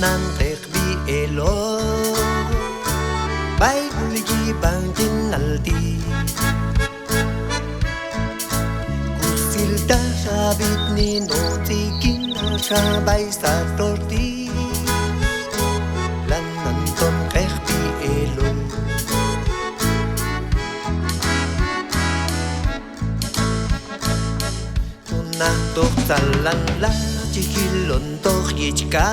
nan tekbi elo bay kulgi bangin aldi kusilta sabit ni no tikin sabay sa torti lan nan ton tekbi elo tunah tok talan la chikilon tok yichka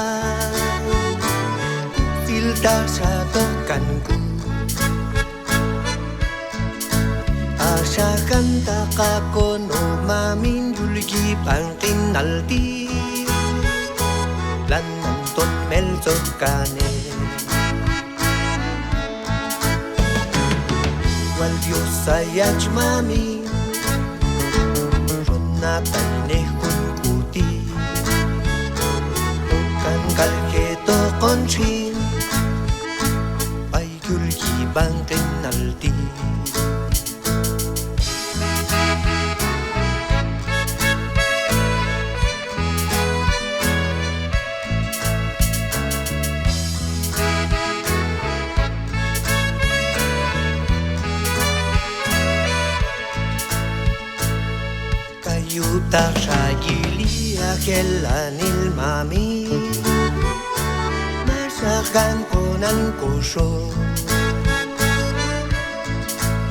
silta sa tokan ku asa kanta ka kono mamin julgi pangkin alti lan nanton mel tokane wal dios sayach mami ronna tane kuti kan kalketo konchin ay julgi pangkin alti Yuta shagili akelanil mami masakan konan kosho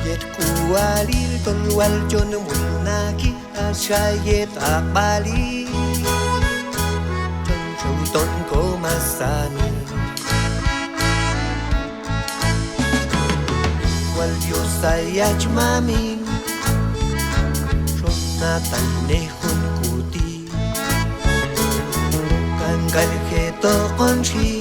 yet kualil tolwal jon mulnaki asayet akbali jon chouton ko masani wal dios sayach mami Natanehun kuti Kan kalketo konshi